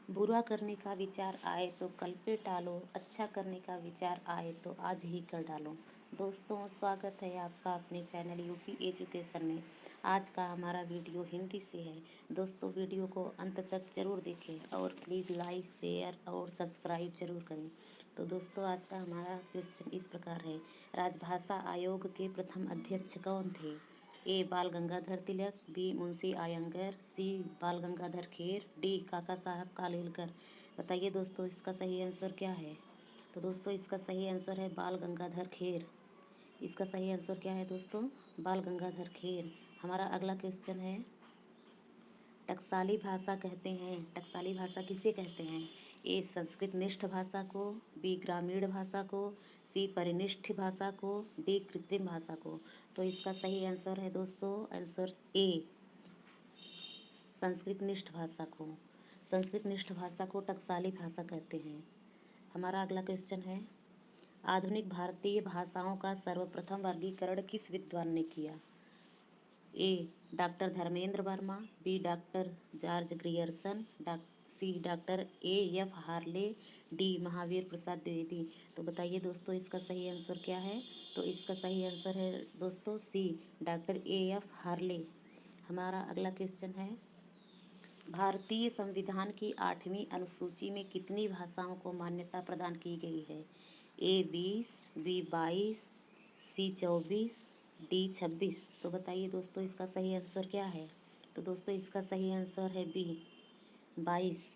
बुरा करने का विचार आए तो कल पे टालो, अच्छा करने का विचार आए तो आज ही कर डालो। दोस्तों, स्वागत है आपका अपने चैनल यूपी एजुकेशन में। आज का हमारा वीडियो हिंदी से है। दोस्तों, वीडियो को अंत तक जरूर देखें और प्लीज़ लाइक, शेयर और सब्सक्राइब जरूर करें। तो दोस्तों, आज का हमारा क्वेश्चन इस प्रकार है। राजभाषा आयोग के प्रथम अध्यक्ष कौन थे? ए बाल गंगाधर तिलक, बी मुंशी आयंगर, सी बाल गंगाधर खेर, डी काका साहब कालेलकर। बताइए दोस्तों, इसका सही आंसर क्या है? तो दोस्तों, इसका सही आंसर है बाल गंगाधर खेर। इसका सही आंसर क्या है दोस्तों? बाल गंगाधर खेर। हमारा अगला क्वेश्चन है, टकसाली भाषा कहते हैं। टकसाली भाषा किसे कहते हैं? ए संस्कृत निष्ठ भाषा को, बी ग्रामीण भाषा को, सी परिनिष्ठ भाषा को, डी कृत्रिम भाषा को। तो इसका सही आंसर है दोस्तों, आंसर ए संस्कृत निष्ठ भाषा को। संस्कृत निष्ठ भाषा को टकसाली भाषा कहते हैं। हमारा अगला क्वेश्चन है, आधुनिक भारतीय भाषाओं का सर्वप्रथम वर्गीकरण किस विद्वान ने किया? A doctor Dharmendra Verma, B doctor George Grierson, C doctor A F Harley, D Mahavir Prasad Dwivedi. तो बताइए दोस्तों, इसका सही आंसर क्या है? तो इसका सही आंसर है दोस्तों सी डॉक्टर ए एफ हार्ले। हमारा अगला क्वेश्चन है, भारतीय संविधान की 8वीं अनुसूची में कितनी भाषाओं को मान्यता प्रदान की गई है? ए 20, बी 22, सी 24, डी 26। तो बताइए दोस्तों, इसका सही आंसर क्या है? तो दोस्तों, इसका सही आंसर है बी 22।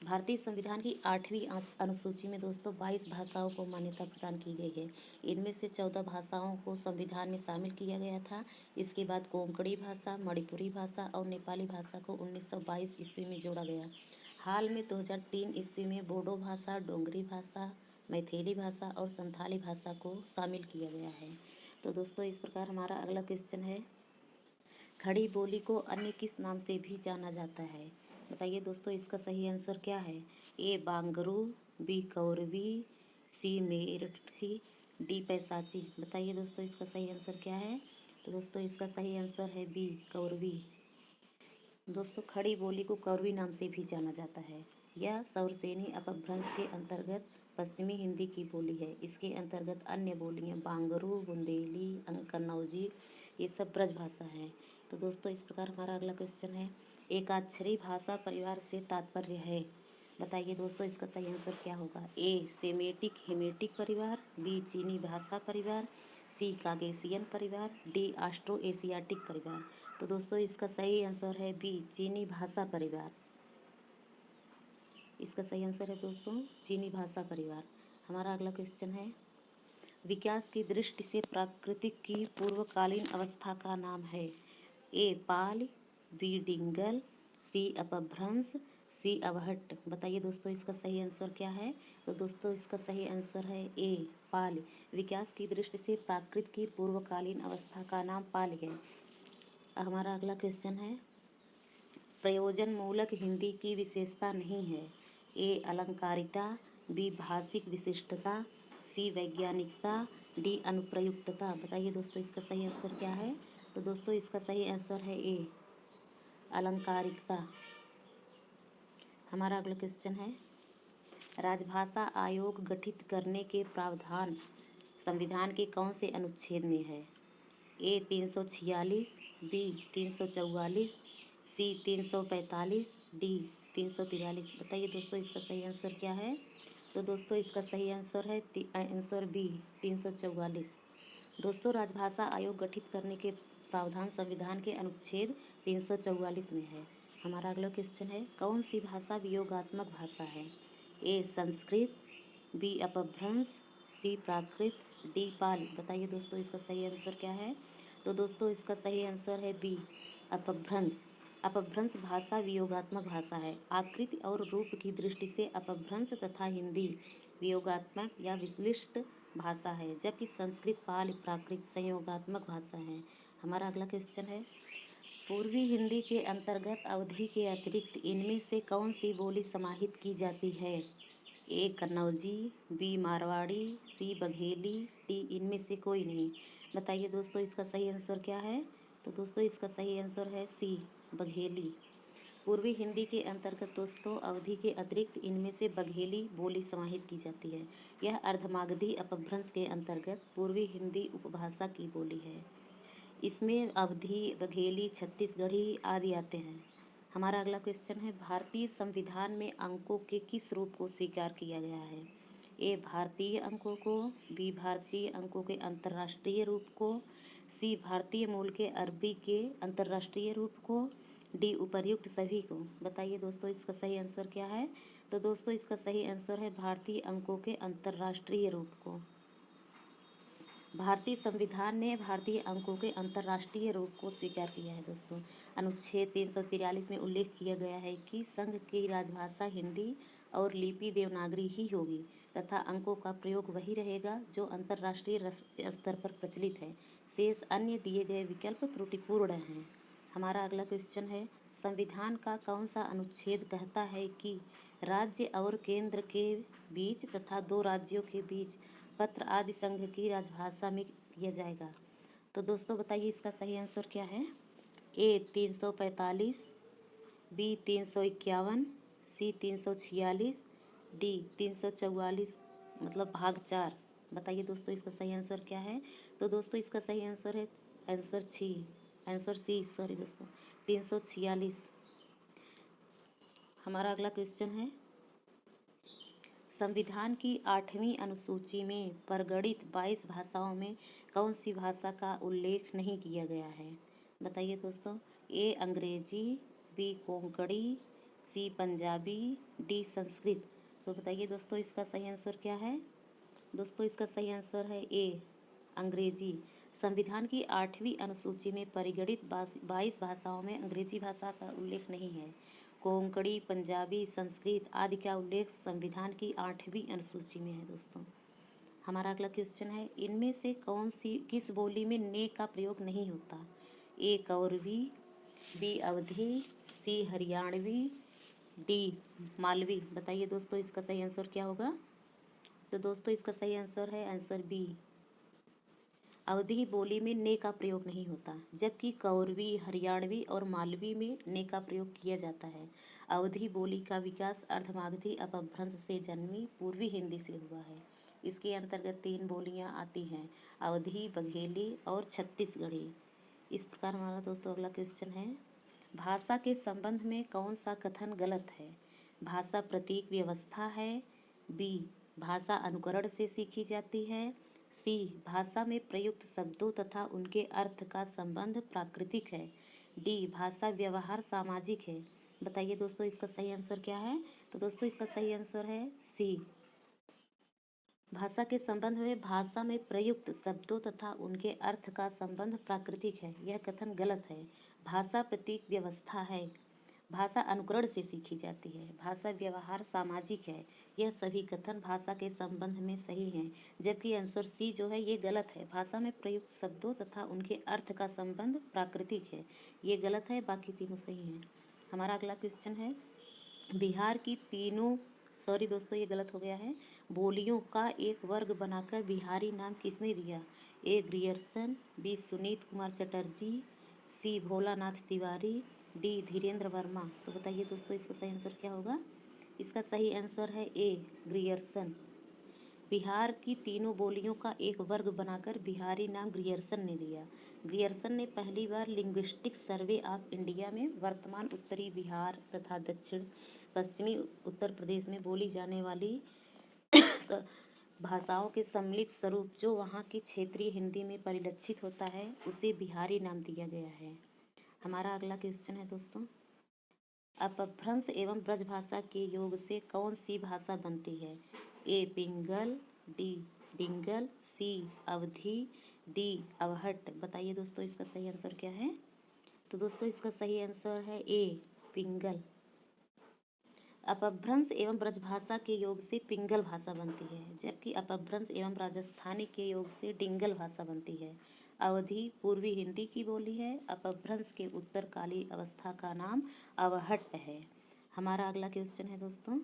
भारतीय संविधान की 8वीं अनुसूची में दोस्तों 22 भाषाओं को मान्यता प्रदान की गई है। इनमें से 14 भाषाओं को संविधान में शामिल किया गया था। इसके बाद कोंकणी भाषा, मणिपुरी भाषा और नेपाली भाषा को 1922 ईस्वी में जोड़ा गया। हाल में 2003 ईस्वी में बोडो भाषा, डोगरी भाषा, मैथिली भाषा और संथाली भाषा को शामिल किया गया है। तो दोस्तों, इस प्रकार हमारा अगला क्वेश्चन है, खड़ी बोली को अन्य किस नाम से भी जाना जाता है? बताइए दोस्तों, इसका सही आंसर क्या है? ए बांगरू, बी कौरवी, सी मेरठी, डी पैसाची। बताइए दोस्तों, इसका सही आंसर क्या है? तो दोस्तों, इसका सही आंसर है बी कौरवी। दोस्तों, खड़ी बोली को कौरवी नाम से भी जाना जाता है। यह सौरसेनी अपभ्रंश के अंतर्गत पश्चिमी हिंदी की बोली है। इसके अंतर्गत अन्य बोलियां बांगरू, बुंदेली, कन्नौजी, ये सब ब्रजभाषा हैं। तो दोस्तों, इस प्रकार हमारा अगला क्वेश्चन है, एकाक्षरी भाषा परिवार से तात्पर्य है? बताइए दोस्तों, इसका सही आंसर क्या होगा? ए सेमेटिक हेमेटिक परिवार, बी चीनी भाषा परिवार, सी कागेसियन परिवार, डी ऑस्ट्रो एशियाटिक परिवार। तो दोस्तों, इसका सही आंसर है बी चीनी भाषा परिवार। इसका सही आंसर है दोस्तों चीनी भाषा परिवार। हमारा अगला क्वेश्चन है, विकास की दृष्टि से प्राकृतिक की पूर्वकालीन अवस्था का नाम है? ए पाल, बी डिंगल, सी अपभ्रंश, सी अवहट्ट। बताइए दोस्तों, इसका सही आंसर क्या है? तो दोस्तों, इसका सही आंसर है ए पाल। विकास की दृष्टि से प्राकृत की पूर्वकालीन अवस्था का नाम पाल है। हमारा अगला क्वेश्चन है, प्रयोजन मूलक हिंदी की विशेषता नहीं है? ए अलंकारिता, बी भाषिक विशिष्टता, सी वैज्ञानिकता, डी अनुप्रयुक्तता। बताइए दोस्तों, इसका सही आंसर क्या है? तो दोस्तों, इसका सही आंसर है ए अलंकारिकता। हमारा अगला क्वेश्चन है, राजभाषा आयोग गठित करने के प्रावधान संविधान के कौन से अनुच्छेद में है? ए 346, बी 344, सी 345, डी 343। बताइए दोस्तों, इसका सही आंसर क्या है? तो दोस्तों, इसका सही आंसर है आंसर बी 344। दोस्तों, राजभाषा आयोग गठित करने के प्रावधान संविधान के अनुच्छेद 344 में है। हमारा अगला क्वेश्चन है, कौन सी भाषा वियोगात्मक भाषा है? ए संस्कृत, बी अपभ्रंश, सी प्राकृत, डी पाली। बताइए दोस्तों, इसका सही आंसर क्या है? तो दोस्तों, इसका सही आंसर है बी अपभ्रंश। अपभ्रंश भाषा वियोगात्मक भाषा है। आकृति और रूप की दृष्टि से अपभ्रंश तथा हिंदी वियोगात्मक या विश्लिष्ट भाषा है, जबकि संस्कृत पाली प्राकृत संयोगात्मक भाषा है। हमारा अगला क्वेश्चन है, पूर्वी हिंदी के अंतर्गत अवधि के अतिरिक्त इनमें से कौन सी बोली समाहित की जाती है? ए कन्नौजी, बी मारवाड़ी, सी बघेली, डी इनमें से कोई नहीं। बताइए दोस्तों, इसका सही आंसर क्या है? तो दोस्तों, इसका सही आंसर है सी बघेली। पूर्वी हिंदी के अंतर्गत दोस्तों अवधी के अतिरिक्त इनमें से बघेली बोली समाहित की जाती है। यह अर्धमागधी अपभ्रंश के अंतर्गत पूर्वी हिंदी उपभाषा की बोली है। इसमें अवधी, बघेली, छत्तीसगढ़ी आदि आते हैं। हमारा अगला क्वेश्चन है, भारतीय संविधान में अंकों के किस रूप को स्वीकार किया गया है? ए भारतीय अंकों को, बी भारतीय अंकों के अंतर्राष्ट्रीय रूप को, सी भारतीय मूल के अरबी के अंतर्राष्ट्रीय रूप को, डी उपर्युक्त सभी को। बताइए दोस्तों इसका सही आंसर क्या है? तो दोस्तों इसका सही आंसर है भारतीय अंकों के अंतर्राष्ट्रीय रूप को। भारतीय संविधान ने भारतीय अंकों के अंतर्राष्ट्रीय रूप को स्वीकार किया है दोस्तों। अनुच्छेद 343 में उल्लेख किया गया है कि संघ की राजभाषा हिंदी और लिपि देवनागरी ही होगी तथा अंकों का प्रयोग वही रहेगा जो अंतर्राष्ट्रीय स्तर पर प्रचलित है। शेष अन्य दिए गए विकल्प त्रुटिपूर्ण हैं। हमारा अगला क्वेश्चन है, संविधान का कौन सा अनुच्छेद कहता है कि राज्य और केंद्र के बीच तथा दो राज्यों के बीच पत्र आदि संघ की राजभाषा में किया जाएगा? तो दोस्तों बताइए इसका सही आंसर क्या है? ए 345, बी 351, सी 346, डी 344 मतलब भाग 4। बताइए दोस्तों इसका सही आंसर क्या है? तो दोस्तों इसका सही आंसर है आंसर सी सॉरी दोस्तों 346। हमारा अगला क्वेश्चन है, संविधान की 8वीं अनुसूची में प्रगणित 22 भाषाओं में कौन सी भाषा का उल्लेख नहीं किया गया है? बताइए दोस्तों। ए अंग्रेजी, बी कोंकणी, सी पंजाबी, डी संस्कृत। तो बताइए दोस्तों इसका सही आंसर क्या है? दोस्तों इसका सही आंसर है ए अंग्रेजी। संविधान की 8वीं अनुसूची में परिगणित 22 भाषाओं में अंग्रेजी भाषा का उल्लेख नहीं है। कोंकणी, पंजाबी, संस्कृत आदि का उल्लेख संविधान की 8वीं अनुसूची में है दोस्तों। हमारा अगला क्वेश्चन है, इनमें से किस बोली में ने का प्रयोग नहीं होता? ए कौरवी, बी अवधी, सी हरियाणवी, डी मालवी। बताइए दोस्तों इसका सही आंसर क्या होगा? तो दोस्तों इसका सही आंसर है आंसर बी अवधी बोली में ने का प्रयोग नहीं होता, जबकि कौरवी, हरियाणवी और मालवी में ने का प्रयोग किया जाता है। अवधी बोली का विकास अर्धमागधी अपभ्रंश से जन्मी पूर्वी हिंदी से हुआ है। इसके अंतर्गत 3 बोलियां आती हैं, अवधी, बघेली और छत्तीसगढ़ी। इस प्रकार हमारा दोस्तों अगला क्वेश्चन है, भाषा के संबंध में कौन सा कथन गलत है? भाषा प्रतीक व्यवस्था है, बी भाषा अनुकरण से सीखी जाती है, सी भाषा में प्रयुक्त शब्दों तथा उनके अर्थ का संबंध प्राकृतिक है, डी भाषा व्यवहार सामाजिक है। बताइए दोस्तों इसका सही आंसर क्या है? तो दोस्तों इसका सही आंसर है सी भाषा के संबंध में भाषा में प्रयुक्त शब्दों तथा उनके अर्थ का संबंध प्राकृतिक है। यह कथन गलत है। भाषा प्रतीक व्यवस्था है, भाषा अनुकरण से सीखी जाती है, भाषा व्यवहार सामाजिक है। यह सभी कथन भाषा के संबंध में सही हैं, जबकि आंसर सी जो है ये गलत है। भाषा में प्रयुक्त शब्दों तथा उनके अर्थ का संबंध प्राकृतिक है, ये गलत है, बाकी तीनों सही हैं। हमारा अगला क्वेश्चन है, बिहार की तीनों सॉरी दोस्तों ये गलत हो गया है, बोलियों का एक वर्ग बनाकर बिहारी नाम किसने दिया? ए ग्रियर्सन, बी सुनीत कुमार चटर्जी, सी भोलानाथ तिवारी, डी धीरेन्द्र वर्मा। तो बताइए दोस्तों इसका सही आंसर क्या होगा? इसका सही आंसर है ए ग्रियर्सन। बिहार की तीनों बोलियों का एक वर्ग बनाकर बिहारी नाम ग्रियर्सन ने दिया। ग्रियर्सन ने पहली बार लिंग्विस्टिक सर्वे ऑफ इंडिया में वर्तमान उत्तरी बिहार तथा दक्षिण पश्चिमी उत्तर प्रदेश में बोली जाने वाली भाषाओं के सम्मिलित स्वरूप जो वहाँ की क्षेत्रीय हिंदी में परिलक्षित होता है उसे बिहारी नाम दिया गया है। हमारा अगला क्वेश्चन है दोस्तों, अपभ्रंश एवं ब्रजभाषा के योग से कौन सी भाषा बनती है? ए पिंगल, डी डिंगल, सी अवधी, डी अवहट। बताइए दोस्तों इसका सही आंसर क्या है? तो दोस्तों इसका सही आंसर है ए पिंगल। अपभ्रंश एवं ब्रजभाषा के योग से पिंगल भाषा बनती है, जबकि अपभ्रंश एवं राजस्थानी के योग से डिंगल भाषा बनती है। अवधी पूर्वी हिंदी की बोली है। अपभ्रंश के उत्तरकाली अवस्था का नाम अवहट है। हमारा अगला क्वेश्चन है दोस्तों,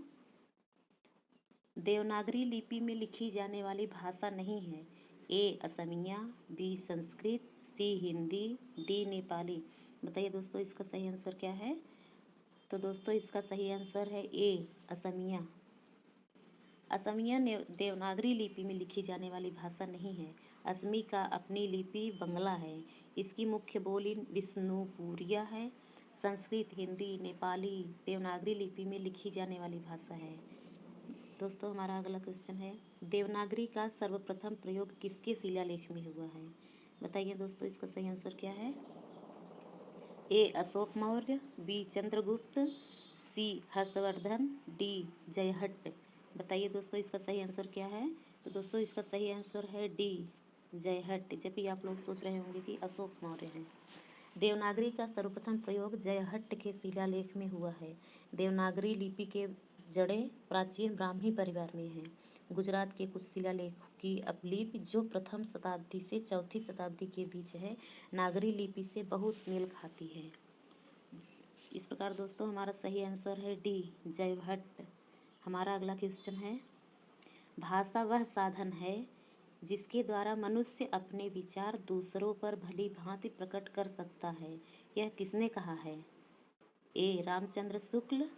देवनागरी लिपि में लिखी जाने वाली भाषा नहीं है। ए असमिया, बी संस्कृत, सी हिंदी, डी नेपाली। बताइए दोस्तों इसका सही आंसर क्या है? तो दोस्तों इसका सही आंसर है ए असमिया। असमिया देवनागरी लिपि में लिखी जाने वाली भाषा नहीं है। असमी का अपनी लिपि बंगला है। इसकी मुख्य बोली विष्णुपुरिया है। संस्कृत, हिंदी, नेपाली देवनागरी लिपि में लिखी जाने वाली भाषा है। दोस्तों हमारा अगला क्वेश्चन है, देवनागरी का सर्वप्रथम प्रयोग किसके शिलालेख में हुआ है? बताइए दोस्तों इसका सही आंसर क्या है? ए अशोक मौर्य, बी चंद्रगुप्त, सी हर्षवर्धन, डी जयहट्ट। बताइए दोस्तों इसका सही आंसर क्या है? तो दोस्तों इसका सही आंसर है डी जयहट्ट। जब भी आप लोग सोच रहे होंगे कि अशोक मौर्य हैं। देवनागरी का सर्वप्रथम प्रयोग जयहट्ट के शिलालेख में हुआ है। देवनागरी लिपि के जड़ें प्राचीन ब्राह्मी परिवार में हैं। गुजरात के कुछ शिलालेखों की अपलिपि जो प्रथम शताब्दी से चौथी शताब्दी के बीच है, नागरी लिपि से बहुत मेल खाती है। इस प्रकार दोस्तों हमारा सही आंसर है डी जयहट्ट। हमारा अगला क्वेश्चन है, भाषा वह साधन है जिसके द्वारा मनुष्य अपने विचार दूसरों पर भली भांति प्रकट कर सकता है। यह किसने कहा है? ए Ramchandra Shukla,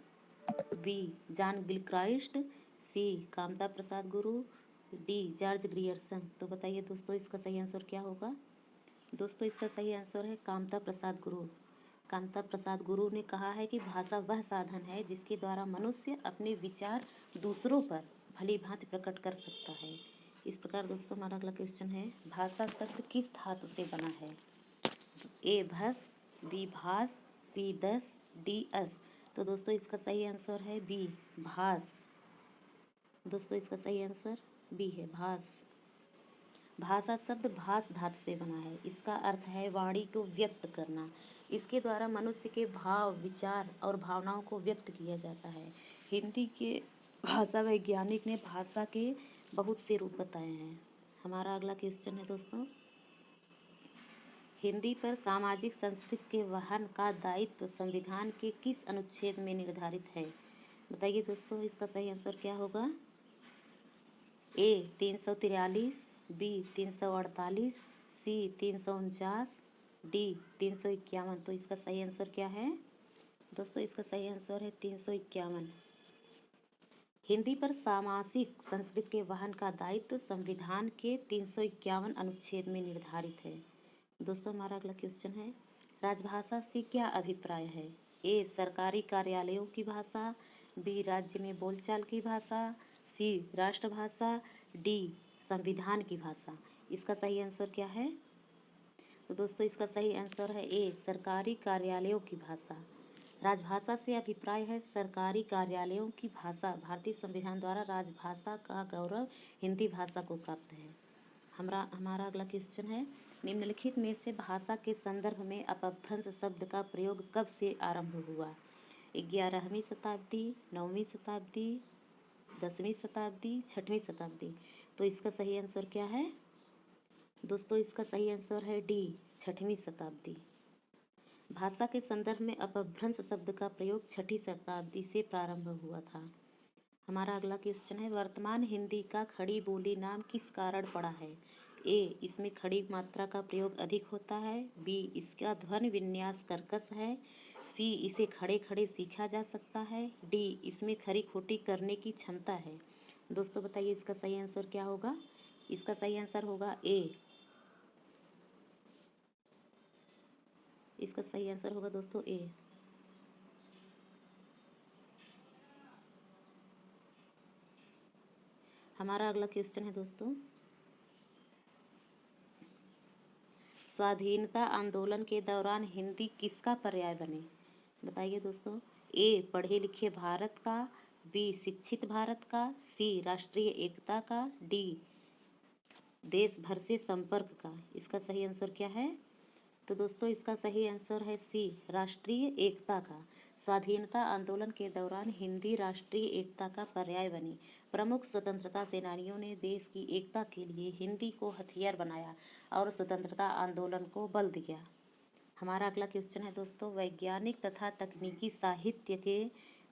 B John Gilchrist, सी कामता प्रसाद गुरु, डी जॉर्ज ग्रियर्सन। तो बताइए दोस्तों इसका सही आंसर क्या होगा? दोस्तों इसका सही आंसर है कामता प्रसाद गुरु। कामता प्रसाद गुरु ने कहा है कि भाषा वह साधन है जिसके द्वारा मनुष्य अपने विचार दूसरों पर भली भांति प्रकट कर सकता है। इस प्रकार दोस्तों हमारा अगला क्वेश्चन है, भाषा शब्द किस धातु से बना है? ए भस, बी भास, सी दस, डी अस। तो दोस्तों इसका सही आंसर है बी भास। दोस्तों इसका सही आंसर बी है भास। भाषा शब्द भास धातु से बना है। इसका अर्थ है वाणी को व्यक्त करना। इसके द्वारा मनुष्य के भाव, विचार और भावनाओं को व्यक्त किया जाता है। हिंदी के भाषा वैज्ञानिक ने भाषा के बहुत से रूप बताए हैं। हमारा अगला क्वेश्चन है दोस्तों, हिंदी पर सामाजिक संस्कृति के वहन का दायित्व संविधान के किस अनुच्छेद में निर्धारित है? बताइए दोस्तों इसका सही आंसर क्या होगा? ए 343, बी 348, सी 349, डी 351। तो इसका सही आंसर क्या है? दोस्तों इसका सही आंसर है 351। हिंदी पर सामाजिक संस्कृति के वहन का दायित्व संविधान के 351 अनुच्छेद में निर्धारित है। दोस्तों हमारा अगला क्वेश्चन है, राजभाषा से क्या अभिप्राय है? ए सरकारी कार्यालयों की भाषा, बी राज्य में बोलचाल की भाषा, सी राष्ट्रभाषा, डी संविधान की भाषा। इसका सही आंसर क्या है? तो दोस्तों इसका सही आंसर है ए सरकारी कार्यालयों की भाषा। राजभाषा से अभिप्राय है सरकारी कार्यालयों की भाषा। भारतीय संविधान द्वारा राजभाषा का गौरव हिंदी भाषा को प्राप्त है। हमारा अगला क्वेश्चन है, निम्नलिखित में से भाषा के संदर्भ में अपभ्रंश शब्द का प्रयोग कब से आरंभ हुआ? 11वीं शताब्दी, 9वीं शताब्दी, 10वीं शताब्दी, 6वीं शताब्दी। तो इसका सही आंसर क्या है? दोस्तों इसका सही आंसर है डी 6वीं शताब्दी। भाषा के संदर्भ में अपभ्रंश शब्द का प्रयोग 6वीं शताब्दी से प्रारंभ हुआ था। हमारा अगला क्वेश्चन है, वर्तमान हिंदी का खड़ी बोली नाम किस कारण पड़ा है? ए इसमें खड़ी मात्रा का प्रयोग अधिक होता है, बी इसका ध्वनि विन्यास कर्कश है, सी इसे खड़े खड़े सीखा जा सकता है, डी इसमें खरी खोटी करने की क्षमता है। दोस्तों बताइए इसका सही आंसर क्या होगा? इसका सही आंसर होगा ए। इसका सही आंसर होगा दोस्तों ए। हमारा अगला क्वेश्चन है दोस्तों, स्वाधीनता आंदोलन के दौरान हिंदी किसका पर्याय बने? बताइए दोस्तों। ए पढ़े लिखे भारत का, बी शिक्षित भारत का, सी राष्ट्रीय एकता का, डी देश भर से संपर्क का। इसका सही आंसर क्या है? तो दोस्तों इसका सही आंसर है सी राष्ट्रीय एकता का। स्वाधीनता आंदोलन के दौरान हिंदी राष्ट्रीय एकता का पर्याय बनी। प्रमुख स्वतंत्रता सेनानियों ने देश की एकता के लिए हिंदी को हथियार बनाया और स्वतंत्रता आंदोलन को बल दिया। हमारा अगला क्वेश्चन है दोस्तों, वैज्ञानिक तथा तकनीकी साहित्य के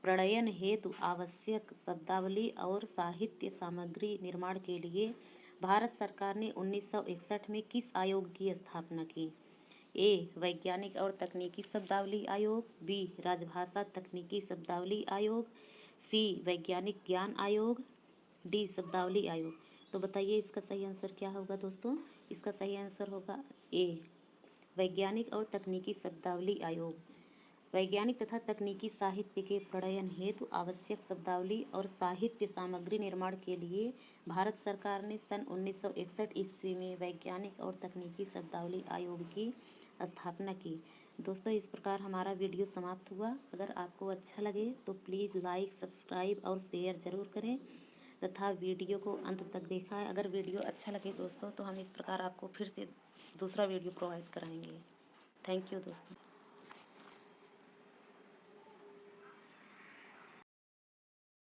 प्रणयन हेतु आवश्यक शब्दावली और साहित्य सामग्री निर्माण के लिए भारत सरकार ने 1961 में किस आयोग की स्थापना की? ए वैज्ञानिक और तकनीकी शब्दावली आयोग, बी राजभाषा तकनीकी शब्दावली आयोग, सी वैज्ञानिक ज्ञान आयोग, डी शब्दावली आयोग। तो बताइए इसका सही आंसर क्या होगा दोस्तों। इसका सही आंसर होगा ए वैज्ञानिक और तकनीकी शब्दावली आयोग। वैज्ञानिक तथा तकनीकी साहित्य के प्रणयन हेतु आवश्यक शब्दावली और साहित्य सामग्री निर्माण के लिए भारत सरकार ने सन 1961 ईस्वी में वैज्ञानिक और तकनीकी शब्दावली आयोग की स्थापना की। दोस्तों इस प्रकार हमारा वीडियो समाप्त हुआ। अगर आपको अच्छा लगे तो प्लीज़ लाइक, सब्सक्राइब और शेयर ज़रूर करें तथा वीडियो को अंत तक देखा है। अगर वीडियो अच्छा लगे दोस्तों तो हम इस प्रकार आपको फिर से दूसरा वीडियो प्रोवाइड कराएंगे। थैंक यू दोस्तों।